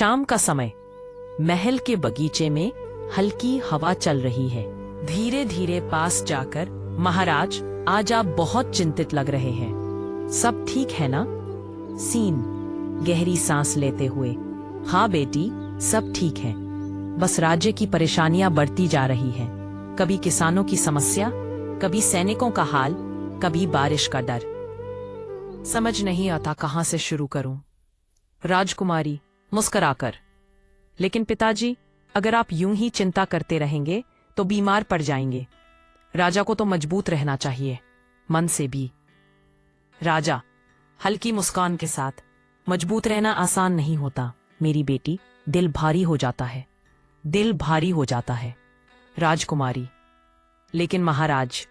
शाम का समय, महल के बगीचे में हल्की हवा चल रही है। धीरे धीरे पास जाकर, महाराज, आज आप बहुत चिंतित लग रहे हैं। सब ठीक है ना? सीन गहरी सांस लेते हुए, हाँ बेटी, सब ठीक है। बस राज्य की परेशानियां बढ़ती जा रही हैं। कभी किसानों की समस्या, कभी सैनिकों का हाल, कभी बारिश का डर। समझ नहीं आता कहां से शुरू करूं। राजकुमारी मुस्कुराकर, लेकिन पिताजी, अगर आप यूं ही चिंता करते रहेंगे तो बीमार पड़ जाएंगे। राजा को तो मजबूत रहना चाहिए, मन से भी। राजा हल्की मुस्कान के साथ, मजबूत रहना आसान नहीं होता मेरी बेटी, दिल भारी हो जाता है, दिल भारी हो जाता है। राजकुमारी, लेकिन महाराज,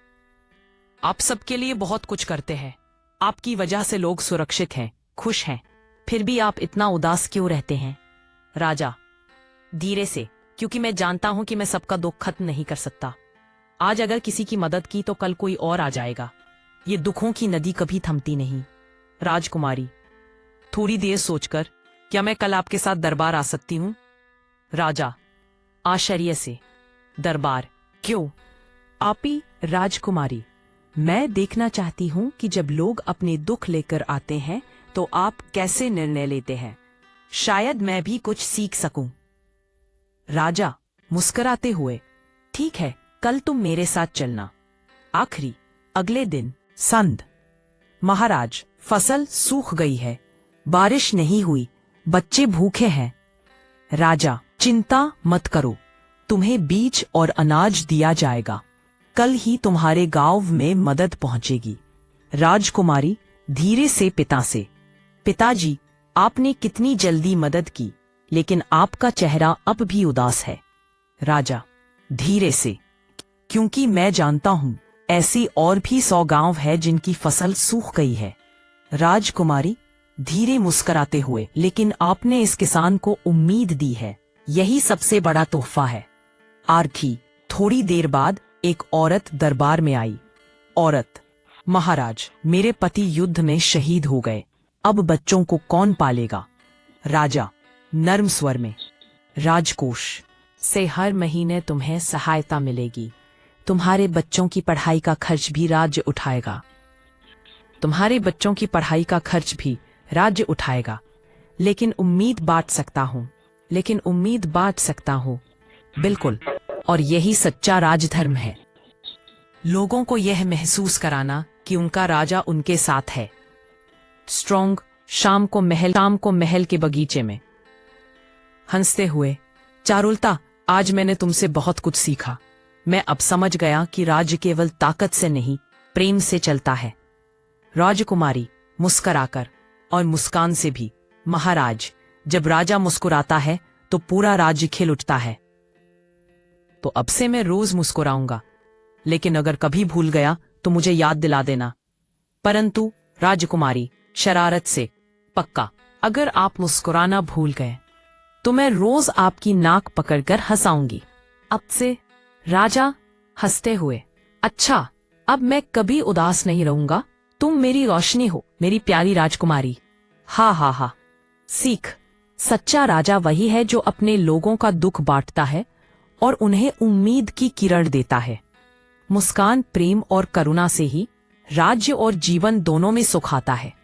आप सबके लिए बहुत कुछ करते हैं। आपकी वजह से लोग सुरक्षित हैं, खुश हैं, फिर भी आप इतना उदास क्यों रहते हैं? राजा धीरे से, क्योंकि मैं जानता हूं कि मैं सबका दुख खत्म नहीं कर सकता। आज अगर किसी की मदद की तो कल कोई और आ जाएगा। ये दुखों की नदी कभी थमती नहीं। राजकुमारी थोड़ी देर सोचकर, क्या मैं कल आपके साथ दरबार आ सकती हूं? राजा आश्चर्य से, दरबार? क्यों? आपी राजकुमारी, मैं देखना चाहती हूं कि जब लोग अपने दुख लेकर आते हैं तो आप कैसे निर्णय लेते हैं। शायद मैं भी कुछ सीख सकूं। राजा मुस्कुराते हुए, ठीक है, कल तुम मेरे साथ चलना। आखिरी अगले दिन संध। महाराज, फसल सूख गई है, बारिश नहीं हुई, बच्चे भूखे हैं। राजा, चिंता मत करो, तुम्हें बीज और अनाज दिया जाएगा। कल ही तुम्हारे गांव में मदद पहुंचेगी। राजकुमारी धीरे से पिता से, पिताजी, आपने कितनी जल्दी मदद की, लेकिन आपका चेहरा अब भी उदास है। राजा धीरे से, क्योंकि मैं जानता हूं ऐसी और भी 100 गांव है जिनकी फसल सूख गई है। राजकुमारी धीरे मुस्कुराते हुए, लेकिन आपने इस किसान को उम्मीद दी है, यही सबसे बड़ा तोहफा है। आरती। थोड़ी देर बाद एक औरत दरबार में आई। औरत, महाराज, मेरे पति युद्ध में शहीद हो गए, अब बच्चों को कौन पालेगा? राजा नर्म स्वर में, राजकोष से हर महीने तुम्हें सहायता मिलेगी। तुम्हारे बच्चों की पढ़ाई का खर्च भी राज्य उठाएगा। तुम्हारे बच्चों की पढ़ाई का खर्च भी राज्य उठाएगा। लेकिन उम्मीद बांट सकता हूं, लेकिन उम्मीद बांट सकता हूं, बिल्कुल, और यही सच्चा राजधर्म है। लोगों को यह महसूस कराना कि उनका राजा उनके साथ है। स्ट्रॉन्ग। शाम को महल के बगीचे में हंसते हुए, चारुलता, आज मैंने तुमसे बहुत कुछ सीखा। मैं अब समझ गया कि राज्य केवल ताकत से नहीं, प्रेम से चलता है। राजकुमारी मुस्कुराकर, और मुस्कान से भी, महाराज, जब राजा मुस्कुराता है तो पूरा राज्य खिल उठता है। तो अब से मैं रोज मुस्कुराऊंगा, लेकिन अगर कभी भूल गया तो मुझे याद दिला देना। परंतु राजकुमारी शरारत से, पक्का, अगर आप मुस्कुराना भूल गए तो मैं रोज आपकी नाक पकड़कर हंसाऊंगी। अब से। राजा हंसते हुए, अच्छा, अब मैं कभी उदास नहीं रहूंगा। तुम मेरी रोशनी हो, मेरी प्यारी राजकुमारी। हा हा हा। सीख। सच्चा राजा वही है जो अपने लोगों का दुख बांटता है और उन्हें उम्मीद की किरण देता है। मुस्कान, प्रेम और करुणा से ही राज्य और जीवन दोनों में सुख आता है।